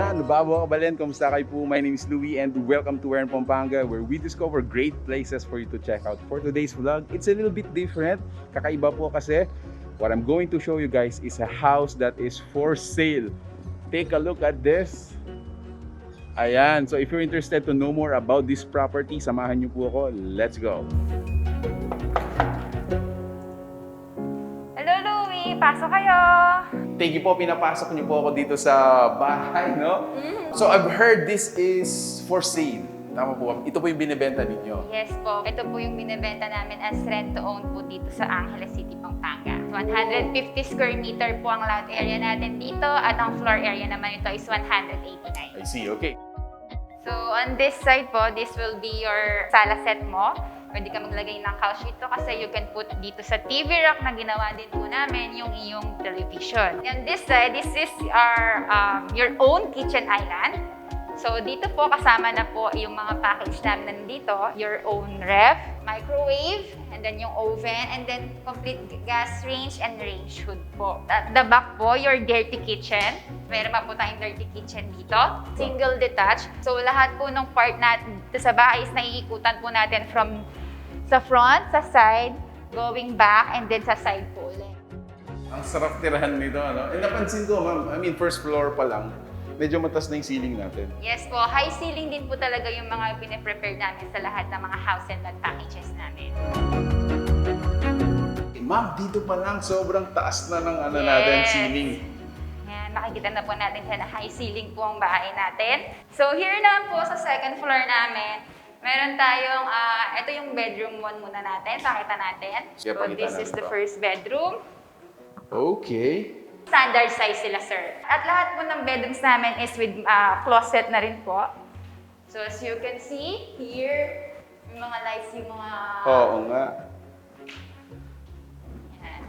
Na, Lubabo Kabalen, kamusta kayo po? My name is Louie and welcome to Pampanga, where we discover great places for you to check out. For today's vlog, it's a little bit different. Kakaiba po kasi what I'm going to show you guys is a house that is for sale. Take a look at this. Ayan, so if you're interested to know more about this property, samahan niyo po ako. Let's go! Hello, Louie! Pasok kayo! Thank you po, pinapasok niyo po ako dito sa bahay, no? So I've heard this is for sale. Tama po, ito po yung binibenta ninyo. Yes po, ito po yung binibenta namin as rent-to-own po dito sa Angeles City, Pampanga. 150 square meter po ang lot area natin dito at ang floor area naman ito is 189. I see, okay. So on this side po, this will be your sala set mo. Pwede ka maglagay ng couch dito kasi you can put dito sa TV rack na ginawa din po namin yung iyong television. On this side, this is our your own kitchen island. So dito po kasama na po yung mga package namin nandito. Your own ref, microwave, and then yung oven, and then complete gas range and range hood po. At the back po, your dirty kitchen. Meron pa po tayong dirty kitchen dito. Single detached. So lahat po ng part natin dito sa bahay is naiikutan po natin from sa front, sa side, going back, and then sa side po ulit. Ang sarap tirahan nito, ano? And napansin ko, ma'am, I mean, first floor pa lang, medyo matas na yung ceiling natin. Yes po, high ceiling din po talaga yung mga pine-prepare namin sa lahat ng mga house and lot packages namin. Ma'am, dito pa lang, sobrang taas na ng ano Yes. natin, ceiling. Yan, makikita na po natin siya na high ceiling po ang bahay natin. So here naman po sa second floor namin, meron tayong, ito yung bedroom 1 muna natin, pakita natin. Sige, So pakita this natin is the to. first bedroom. Okay. Standard size sila, sir. At lahat po ng bedrooms namin is with closet na rin po. So as you can see, here, yung mga lights, yung mga... Oo nga. Yan.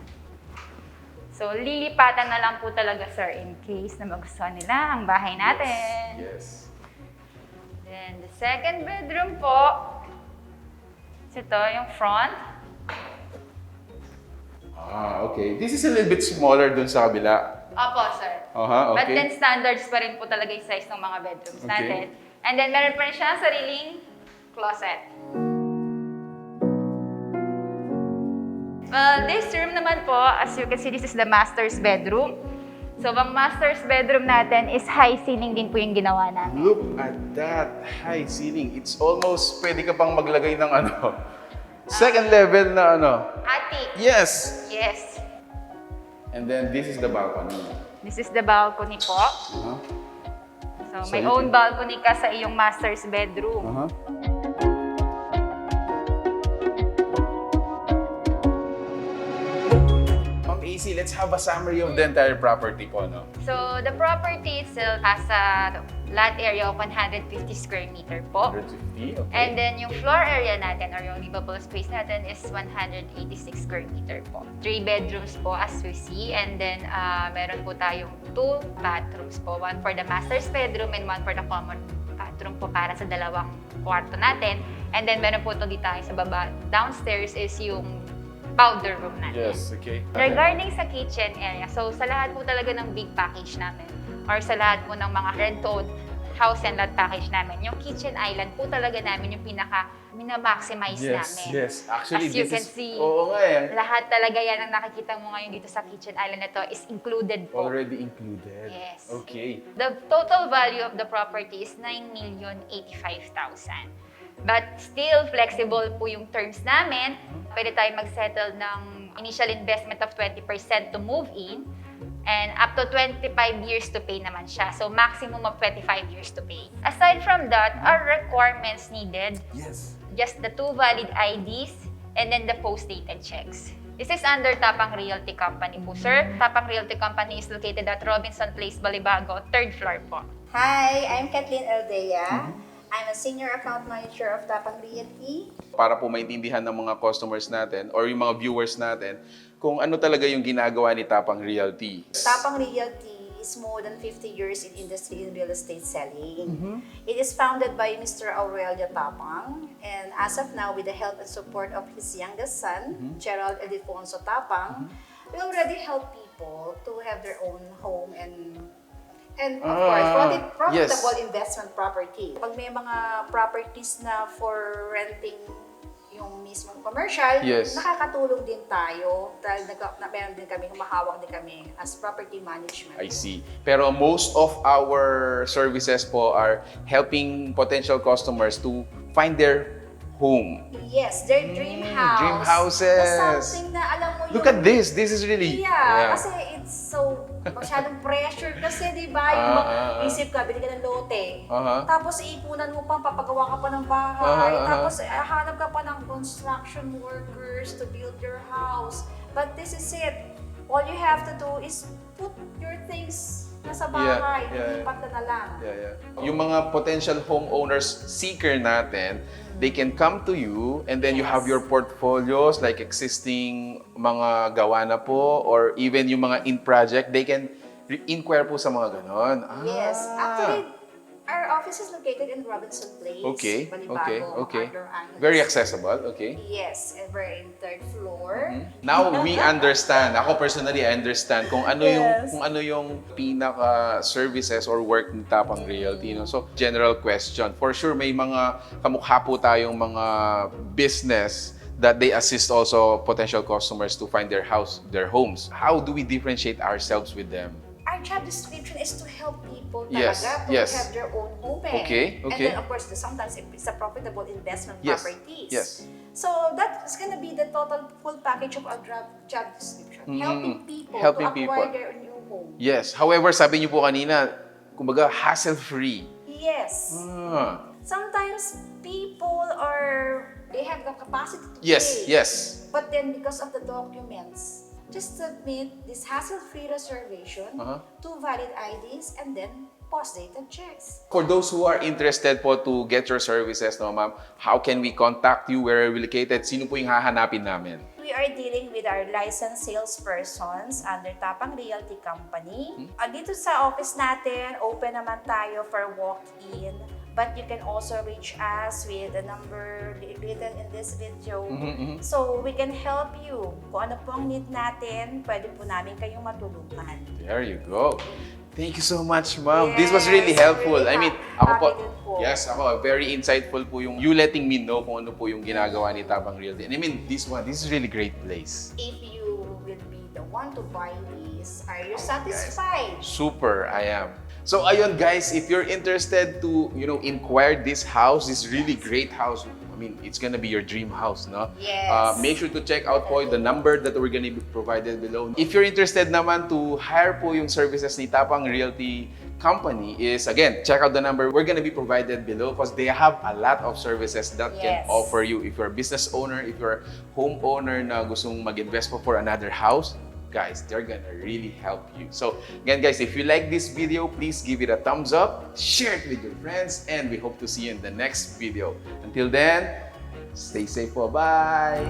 So lilipatan na lang po talaga, sir, in case na magustuhan nila ang bahay natin. Yes. Then, the second bedroom po, ito yung front. Okay. This is a little bit smaller dun sa kabila. Opo, sir. Okay. But then, standards pa rin po talaga yung size ng mga bedrooms Okay. natin. And then, meron pa rin siya sariling closet. Well, this room naman po, as you can see, this is the master's bedroom. So, ang master's bedroom natin is high ceiling din po yung ginawa namin. Look at that high ceiling. It's almost pwede ka pang maglagay ng ano, second level na ano. Attic. Yes. Yes. And then this is the balcony. This is the balcony po. So, may you own can- balcony ka sa iyong master's bedroom. Ma'am AC, let's have a summary of the entire property po, no? So, the property itself has a lot area of 150 square meter po. 150, okay. And then, yung floor area natin or yung livable space natin is 186 square meter po. 3 bedrooms po as we see. And then, meron po tayong 2 bathrooms po. 1 for the master's bedroom and 1 for the common bathroom po para sa dalawang kwarto natin. And then, meron po ito dito tayo sa baba. Downstairs is yung powder room natin. Yes, okay. Regarding sa kitchen area, so sa lahat po talaga ng big package namin or sa lahat po ng mga rent-to-own house and lot package namin, yung kitchen island po talaga namin yung pinaka minamaximize namin. Yes. Actually, As you this can is... see, Oo nga eh. lahat talaga yan ang nakikita mo ngayon dito sa kitchen island na to is included po. Already included. Yes. Okay. The total value of the property is 9,085,000. But still, flexible po yung terms namin. Pwede tayo mag-settle ng initial investment of 20% to move in and up to 25 years to pay naman siya. So, maximum of 25 years to pay. Aside from that, our requirements needed, Yes. just the 2 valid IDs and then the post-dated checks. This is under Tapang Realty Company po, sir. Tapang Realty Company is located at Robinson Place, Balibago, 3rd floor po. Hi, I'm Kathleen Aldea. I'm a Senior Account Manager of Tapang Realty. Para po maintindihan ng mga customers natin or yung mga viewers natin kung ano talaga yung ginagawa ni Tapang Realty. Tapang Realty is more than 50 years in industry in real estate selling. It is founded by Mr. Aurelio Tapang, and as of now, with the help and support of his youngest son, Gerald Ildefonso Tapang, we already help people to have their own home and And of course, yes. profitable investment property. Pag may mga properties na for renting yung mismong commercial, Yes. nakakatulong din tayo dahil meron din kami, humahawak din kami as property management. I see. Pero most of our services po are helping potential customers to find their home. Yes, their dream house. Dream houses. That's something na alam mo Look at this. This is really... Yeah, kasi it's so masyadong pressure kasi, di ba? Yung isip ka, bili ka ng lote. Tapos iipunan mo pa, papagawa ka pa ng bahay. Tapos hanap ka pa ng construction workers to build your house. But this is it. All you have to do is put your things nasa bahay, lipat na lang. Yung mga potential homeowners seeker natin, they can come to you and then you have your portfolios like existing mga gawa na po or even yung mga in project, they can inquire po sa mga ganon. Yes. Actually, our office is located in Robinson Place. Okay. Arthur Angeles. Very accessible, okay. Yes, and we're in third floor. Now we understand. Ako personally, I understand kung ano yung pinaka services or work ng Tapang Realty. No? So, general question. For sure, may mga kamukha po tayong mga business that they assist also potential customers to find their homes. How do we differentiate ourselves with them? Our job description is to help people Yes, talaga to yes. have their own home. Okay. And then, of course, sometimes it's a profitable investment Yes, properties. yes. So that's going to be the total full package of our job description. Helping people Helping to acquire people. their new home. Yes. However, sabi niyo po kanina, kumbaga hassle-free. Yes. Sometimes people they have the capacity to Yes, pay. yes. But then because of the documents, just submit this hassle-free reservation, 2 valid IDs, and then post-dated checks. For those who are interested po to get your services, no, ma'am, how can we contact you? Where are we located? Sino po yung hahanapin namin? We are dealing with our licensed salespersons under Tapang Realty Company. Dito sa office natin, open naman tayo for walk-in. But you can also reach us with the number written in this video. So we can help you. Kung ano po ang need natin, pwede po namin kayong matulungan. There you go. Thank you so much, ma'am. This was really helpful. Really I mean, ako po, happy din po. yes, ako, very insightful po yung you letting me know kung ano po yung ginagawa ni Tapang Realty. And I mean, this is really great place. If you will be the one to buy this, are you satisfied? Super, I am. So ayun guys, if you're interested to, inquire this house, this really great house, I mean, it's gonna be your dream house, no? Yes. Make sure to check out po the number that we're gonna be provided below. If you're interested naman to hire po yung services ni Tapang Realty Company is, again, check out the number we're gonna be provided below because they have a lot of services that can Yes. offer you. If you're a business owner, if you're a homeowner na gustong mag-invest po for another house, guys, they're gonna really help you. So again guys, if you like this video, please give it a thumbs up, share it with your friends, and we hope to see you in the next video. Until then, stay safe po. Bye!